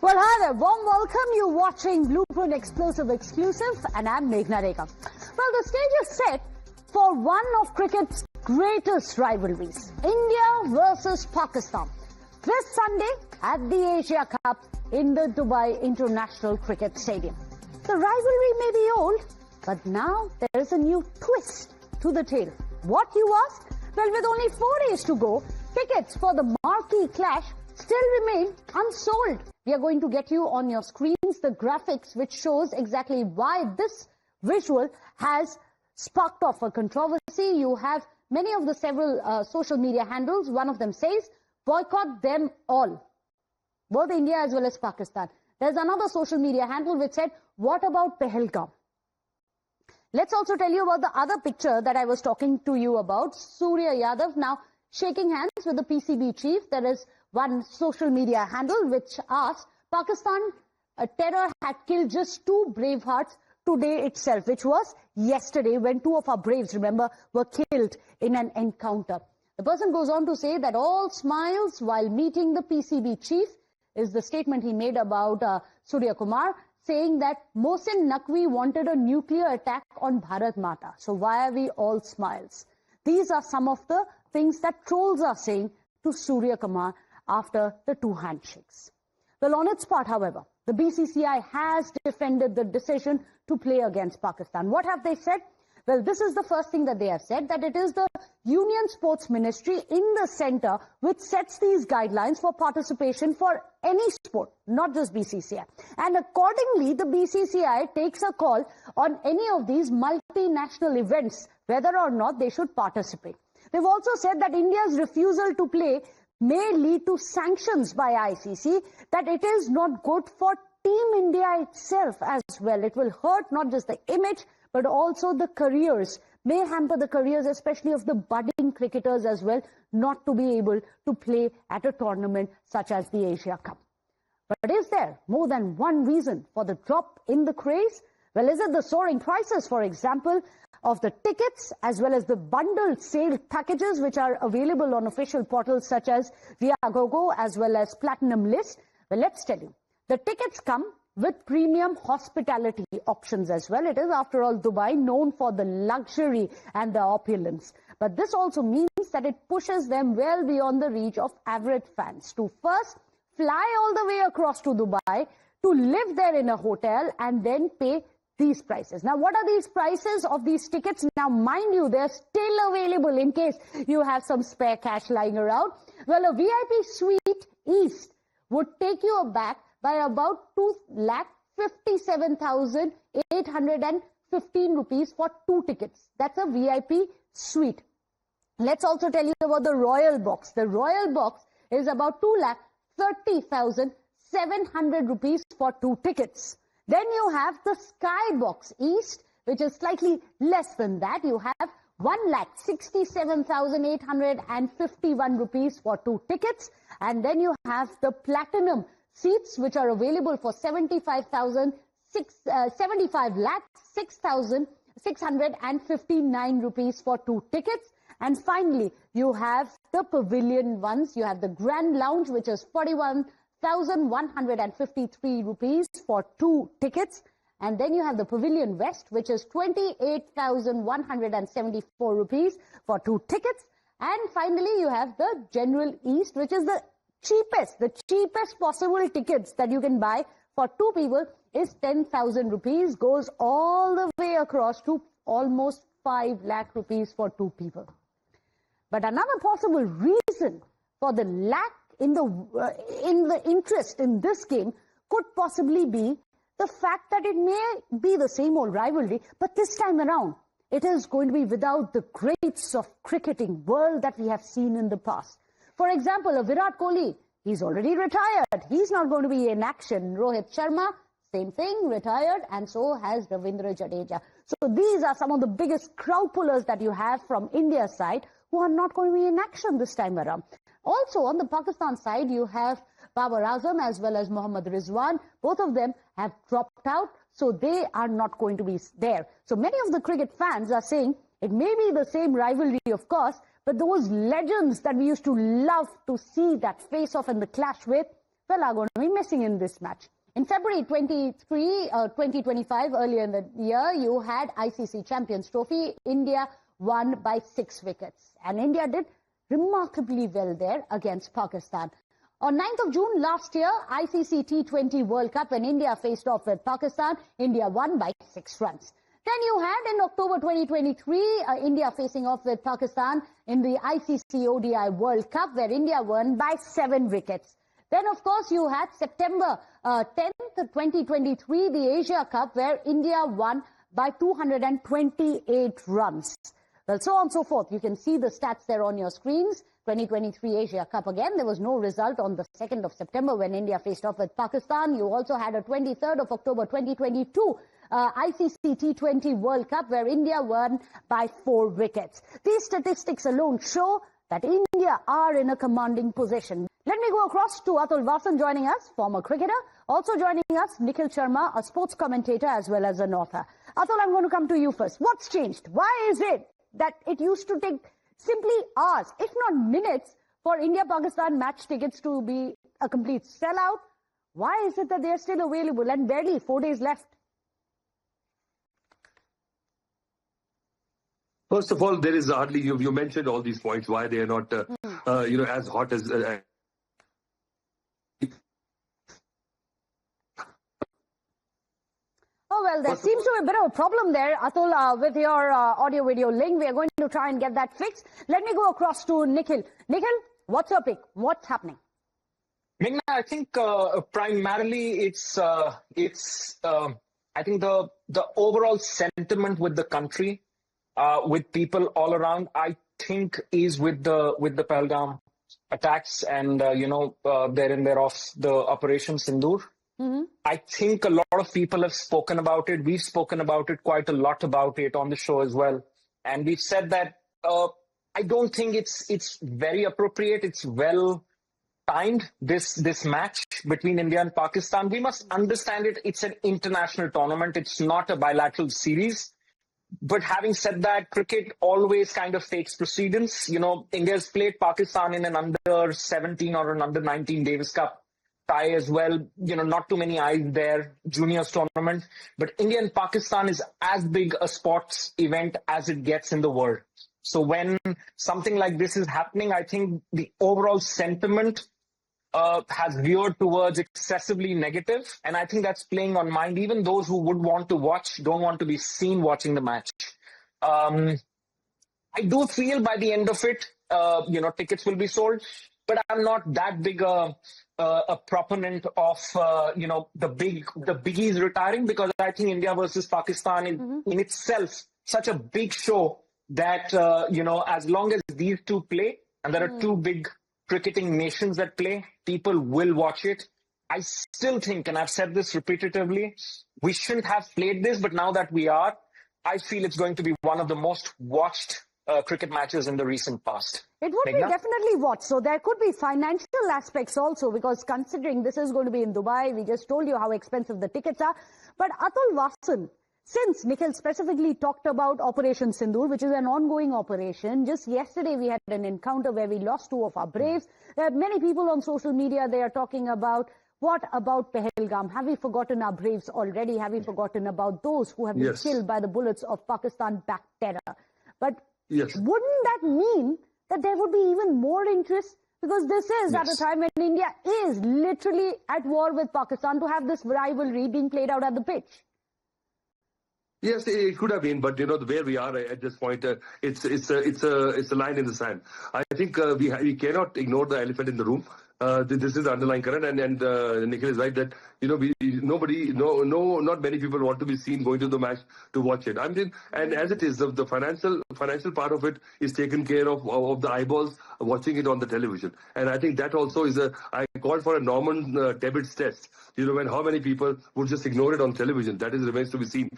Well, hi there. Warm welcome. You're watching Blueprint Explosive Exclusive, and I'm Meghna Rekha. Well, the stage is set for one of cricket's greatest rivalries, India versus Pakistan. This Sunday at the Asia Cup in the Dubai International Cricket Stadium. The rivalry may be old, but now there is a new twist to the tale. What, you ask? Well, with only 4 days to go, tickets for the marquee clash still remain unsold. We are going to get you on your screens the graphics which shows exactly why this visual has sparked off a controversy. You have many of the several social media handles. One of them says, boycott them all, both India as well as Pakistan. There's another social media handle which said, what about Pahalgam? Let's also tell you about the other picture that I was talking to you about, Surya Yadav now shaking hands with the PCB chief. There is one social media handle which asks, Pakistan terror had killed just 2 brave hearts today itself, which was yesterday when 2 of our braves, remember, were killed in an encounter. The person goes on to say that all smiles while meeting the PCB chief is the statement he made about Suryakumar, saying that Mohsin Naqvi wanted a nuclear attack on Bharat Mata. So why are we all smiles? These are some of the things that trolls are saying to Suryakumar after the 2 handshakes. Well, on its part, however, the BCCI has defended the decision to play against Pakistan. What have they said? Well, this is the first thing that they have said, that it is the Union Sports Ministry in the center which sets these guidelines for participation for any sport, not just BCCI. And accordingly, the BCCI takes a call on any of these multinational events, whether or not they should participate. They've also said that India's refusal to play may lead to sanctions by ICC, that it is not good for Team India itself as well. It will hurt not just the image, but also the careers, may hamper the careers, especially of the budding cricketers as well, not to be able to play at a tournament such as the Asia Cup. But is there more than one reason for the drop in the craze? Well, is it the soaring prices, for example, of the tickets, as well as the bundled sale packages which are available on official portals such as Viagogo as well as Platinum List? Well, let's tell you. The tickets come with premium hospitality options as well. It is, after all, Dubai, known for the luxury and the opulence. But this also means that it pushes them well beyond the reach of average fans to first fly all the way across to Dubai, to live there in a hotel and then pay these prices. Now, what are these prices of these tickets? Now, mind you, they're still available in case you have some spare cash lying around. Well, a VIP suite East would take you aback by about 2,57,815 rupees for 2 tickets. That's a VIP suite. Let's also tell you about the Royal Box. The Royal Box is about 2,30,700 rupees for 2 tickets. Then you have the Sky Box East, which is slightly less than that. You have 1,67,851 rupees for 2 tickets. And then you have the Platinum seats, which are available for 75,659 rupees for 2 tickets. And finally, you have the Pavilion ones. You have the Grand Lounge, which is 41,153 rupees for 2 tickets. And then you have the Pavilion West, which is 28,174 rupees for 2 tickets. And finally, you have the General East, which is the cheapest possible tickets that you can buy for 2 people is 10,000 rupees, goes all the way across to almost 5 lakh rupees for 2 people. But another possible reason for the lack in the interest in this game could possibly be the fact that it may be the same old rivalry, but this time around, it is going to be without the greats of cricketing world that we have seen in the past. For example, a Virat Kohli, he's already retired. He's not going to be in action. Rohit Sharma, same thing, retired, and so has Ravindra Jadeja. So these are some of the biggest crowd pullers that you have from India's side who are not going to be in action this time around. Also, on the Pakistan side, you have Babar Azam as well as Mohammad Rizwan. Both of them have dropped out, so they are not going to be there. So many of the cricket fans are saying it may be the same rivalry, of course, but those legends that we used to love to see that face-off and the clash with, well, are going to be missing in this match. In February 2025, earlier in the year, you had ICC Champions Trophy. India won by 6 wickets. And India did remarkably well there against Pakistan. On 9th of June last year, ICC T20 World Cup, when India faced off with Pakistan, India won by 6 runs. Then you had in October 2023, India facing off with Pakistan in the ICC ODI World Cup, where India won by 7 wickets. Then, of course, you had September 10th, 2023, the Asia Cup, where India won by 228 runs. Well, so on and so forth. You can see the stats there on your screens. 2023 Asia Cup again. There was no result on the 2nd of September when India faced off with Pakistan. You also had a 23rd of October 2022 ICC T20 World Cup where India won by 4 wickets. These statistics alone show that India are in a commanding position. Let me go across to Atul Vasan joining us, former cricketer. Also joining us, Nikhil Sharma, a sports commentator as well as an author. Atul, I'm going to come to you first. What's changed? Why is it that it used to take simply hours, if not minutes, for India-Pakistan match tickets to be a complete sellout? Why is it that they are still available and barely 4 days left? First of all, there is hardly, you mentioned all these points, why they are not, as hot as... Oh, well, there seems to be a bit of a problem there, Atul, with your audio-video link. We are going to try and get that fixed. Let me go across to Nikhil. Nikhil, what's your pick? What's happening? Meghna, I think primarily it's I think the overall sentiment with the country, with people all around, I think is with the Pahalgam attacks and, there and thereof the Operation Sindoor. Mm-hmm. I think a lot of people have spoken about it. We've spoken about it quite a lot about it on the show as well. And we've said that I don't think it's very appropriate. It's well timed, this match between India and Pakistan. We must understand it. It's an international tournament. It's not a bilateral series. But having said that, cricket always kind of takes precedence. India's played Pakistan in an under 17 or an under 19 Davis Cup tie as well. Not too many eyes there, juniors tournament. But India and Pakistan is as big a sports event as it gets in the world. So when something like this is happening, I think the overall sentiment has veered towards excessively negative. And I think that's playing on mind. Even those who would want to watch don't want to be seen watching the match. I do feel by the end of it, tickets will be sold. But I'm not that big a proponent of, the biggies retiring, because I think India versus Pakistan is in itself such a big show that, as long as these two play, and there are two big cricketing nations that play, people will watch it. I still think, and I've said this repetitively, we shouldn't have played this, but now that we are, I feel it's going to be one of the most watched cricket matches in the recent past. It would be definitely watched. So there could be financial aspects also, because considering this is going to be in Dubai, we just told you how expensive the tickets are. But Atul Vasan, since Nikhil specifically talked about Operation Sindoor, which is an ongoing operation, just yesterday we had an encounter where we lost 2 of our braves. There are many people on social media, they are talking about, what about Pahalgam? Have we forgotten our braves already? Have we forgotten about those who have been killed by the bullets of Pakistan-backed terror? But wouldn't that mean that there would be even more interest? Because this is at a time when India is literally at war with Pakistan to have this rivalry being played out at the pitch. Yes, it could have been, but where we are at this point, it's a line in the sand. I think we cannot ignore the elephant in the room. This is the underlying current, and Nikhil is right that not many people want to be seen going to the match to watch it. I mean, and as it is, the financial part of it is taken care of the eyeballs watching it on the television, and I think that also is I called for a Norman Tebbit's test. When how many people would just ignore it on television. That remains to be seen.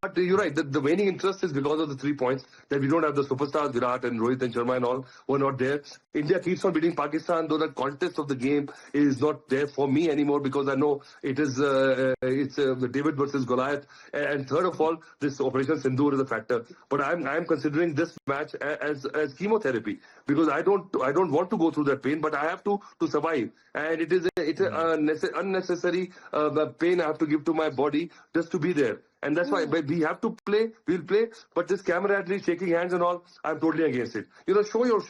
But you're right, the waning interest is because of the 3 points that we don't have the superstars, Virat and Rohit and Sharma and all who are not there. India keeps on beating Pakistan, though the contest of of the game is not there for me anymore, because I know it is the David versus Goliath. And third of all, this Operation Sindoor is a factor. But I'm considering this match as chemotherapy, because I don't want to go through that pain, but I have to survive. And it's an unnecessary pain I have to give to my body just to be there. And that's why we have to play. We'll play. But this camaraderie, shaking hands and all, I'm totally against it. Show your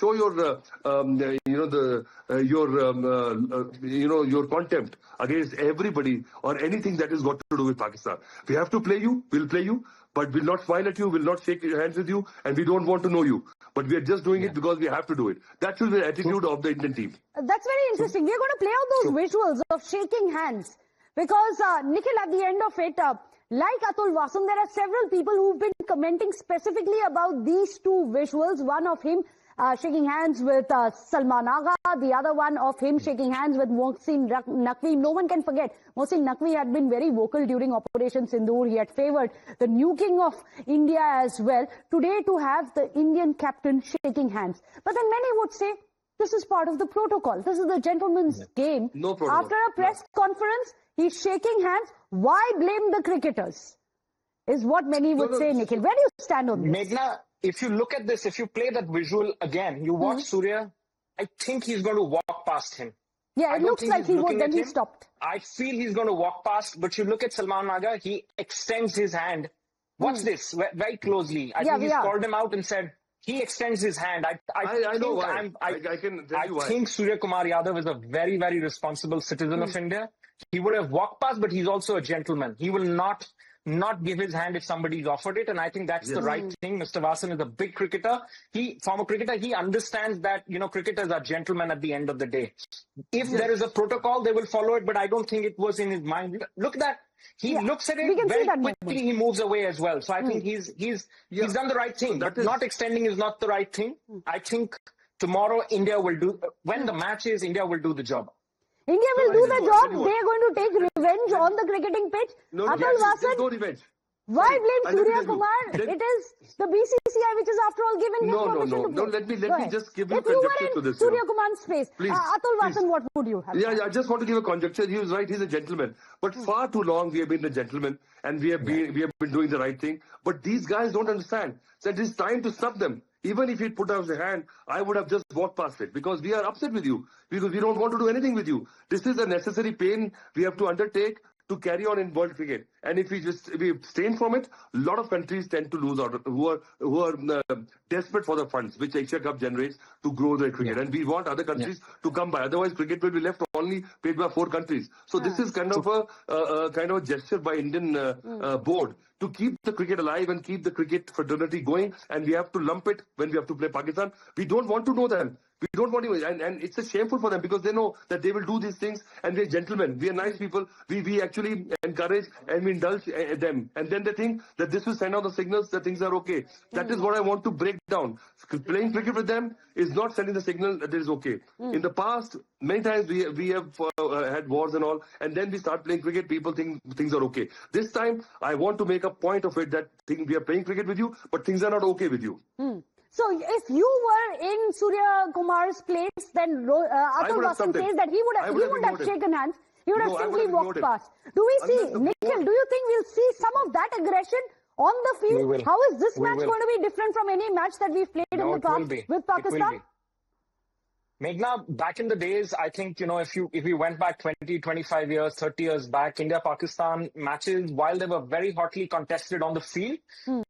your contempt against everybody or anything that has got to do with Pakistan. We have to play you. We'll play you, but we'll not smile at you. We'll not shake hands with you, and we don't want to know you. But we are just doing it because we have to do it. That should be the attitude of the Indian team. That's very interesting. We're going to play out those visuals of shaking hands, because Nikhil, at the end of it, like Atul Vasan, there are several people who've been commenting specifically about these two visuals. One of him shaking hands with Salman Agha, the other one of him shaking hands with Mohsin Naqvi. No one can forget, Mohsin Naqvi had been very vocal during Operation Sindoor. He had favoured the nuking of India as well. Today, to have the Indian captain shaking hands. But then many would say, this is part of the protocol. This is the gentleman's game. No protocol. After a press conference, he's shaking hands. Why blame the cricketers? Is what many would say, Nikhil. Where do you stand on this? Meghna, if you look at this, if you play that visual again, you watch Surya, I think he's going to walk past him. Yeah, it looks like he would, then he stopped. I feel he's going to walk past, but you look at Salman Agha, he extends his hand. Watch this very closely. I think he's called him out and said, he extends his hand. I know why. I can tell you why. I think Suryakumar Yadav is a very, very responsible citizen of India. He would have walked past, but he's also a gentleman. He will not give his hand if somebody's offered it. And I think that's the right thing. Mr. Vasan is a big cricketer. Former cricketer, he understands that, cricketers are gentlemen at the end of the day. If there is a protocol, they will follow it, but I don't think it was in his mind. Look at that. He looks at it very quickly. He moves away as well. So I think he's done the right thing. But not extending is not the right thing. I think tomorrow India will do, when the match is, India will do the job. India will do the job. They are going to take revenge on the cricketing pitch. Atul Vasan, no revenge. Why blame Suryakumar? It is the BCCI which is, after all, giving him permission to play. No. Let me just give you conjecture to this. Suryakumar's space. Please, Atul Vasan, what would you have? Yeah, I just want to give a conjecture. He was right. He's a gentleman. But far too long we have been the gentleman, and we have been doing the right thing. But these guys don't understand that it's time to stop them. Even if he'd put out his hand, I would have just walked past it, because we are upset with you, because we don't want to do anything with you. This is a necessary pain we have to undertake to carry on in world cricket. And if we abstain from it, a lot of countries tend to lose out, who are desperate for the funds which Asia Cup generates to grow their cricket. And we want other countries to come by. Otherwise, cricket will be left only paid by 4 countries. So this is kind of a gesture by Indian board to keep the cricket alive and keep the cricket fraternity going. And we have to lump it when we have to play Pakistan. We don't want to know them. We don't want to, and it's a shameful for them, because they know that they will do these things, and we're gentlemen, we are nice people, we actually encourage and we indulge them, and then they think that this will send out the signals that things are okay. That is what I want to break down. Playing cricket with them is not sending the signal that it is okay. In the past, many times we have had wars and all, and then we start playing cricket, people think things are okay. This time, I want to make a point of it that we are playing cricket with you, but things are not okay with you. So if you were in Suryakumar's place, then Atul Vasan says that he would have shaken hands. He would have simply walked past. Do we see, Nikhil, do you think we'll see some of that aggression on the field? How is this match going to be different from any match that we've played in the past with Pakistan? Meghna, back in the days, I think, if we went back 20, 25 years, 30 years back, India-Pakistan matches, while they were very hotly contested on the field,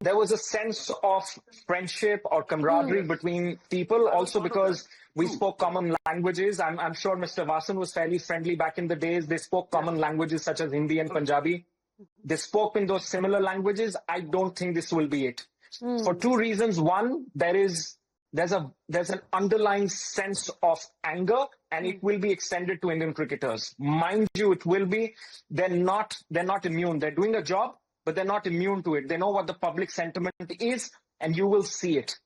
there was a sense of friendship or camaraderie between people, also because we spoke common languages. I'm sure Mr. Vasan was fairly friendly back in the days. They spoke common languages such as Hindi and Punjabi. They spoke in those similar languages. I don't think this will be it. For 2 reasons. One, there's an underlying sense of anger, and it will be extended to Indian cricketers. Mind you, it will be. They're not immune. They're doing a job, but they're not immune to it. They know what the public sentiment is, and you will see it.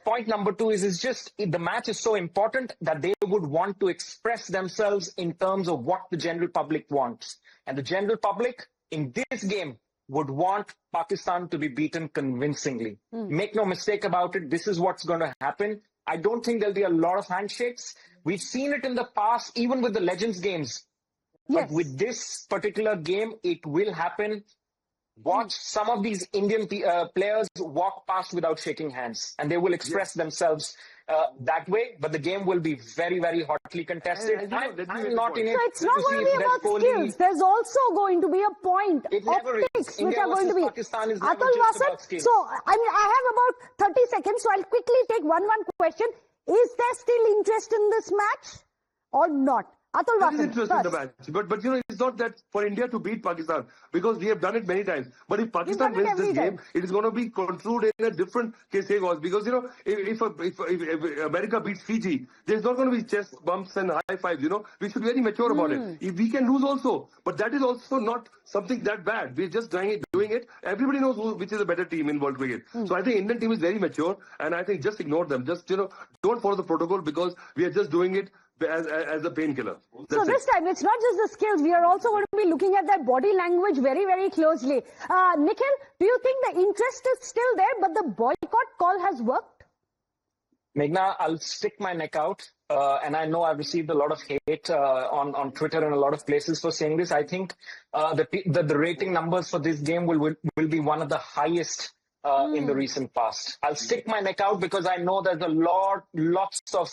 Point number 2 is just the match is so important that they would want to express themselves in terms of what the general public wants. And the general public in this game would want Pakistan to be beaten convincingly. Make no mistake about it. This is what's going to happen. I don't think there'll be a lot of handshakes. We've seen it in the past, even with the Legends games. Yes. But with this particular game, it will happen. Watch some of these Indian players walk past without shaking hands, and they will express themselves that way. But the game will be very, very hotly contested. I'm not in it. So it's not going to be about skills. There's also going to be a point of picks which are going to be. Pakistan is never Atul just Vasant, about skills. so I have about 30 seconds, so I'll quickly take one question. Is there still interest in this match or not? Atul There is Vasant, interest in the match, but it's not that for India to beat Pakistan, because we have done it many times. But if Pakistan wins this game, it is going to be construed in a different case, because if America beats Fiji, there's not going to be chest bumps and high fives. We should be very mature about it. If we can lose also, but that is also not something that bad. We're just doing it. Everybody knows which is a better team in world cricket. So I think Indian team is very mature, and I think just ignore them. Just don't follow the protocol, because we are just doing it as a painkiller. So this time, it's not just the skills. We are also going to be looking at their body language very, very closely. Nikhil, do you think the interest is still there, but the boycott call has worked? Meghna, I'll stick my neck out. And I know I've received a lot of hate on Twitter and a lot of places for saying this. I think the rating numbers for this game will be one of the highest in the recent past. I'll stick my neck out because I know there's lots of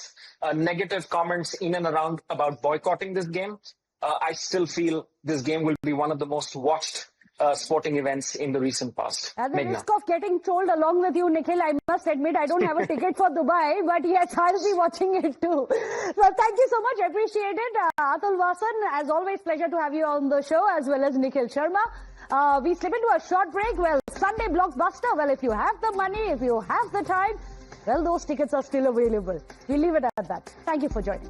negative comments in and around about boycotting this game. I still feel this game will be one of the most watched sporting events in the recent past. At the risk of getting told along with you, Nikhil, I must admit I don't have a ticket for Dubai, but yes, I'll be watching it too. Well, thank you so much. Appreciate it. Atul Vasant, as always, pleasure to have you on the show, as well as Nikhil Sharma. We slip into a short break. Well, Sunday Blockbuster. Well, if you have the money, if you have the time, well, those tickets are still available. We'll leave it at that. Thank you for joining.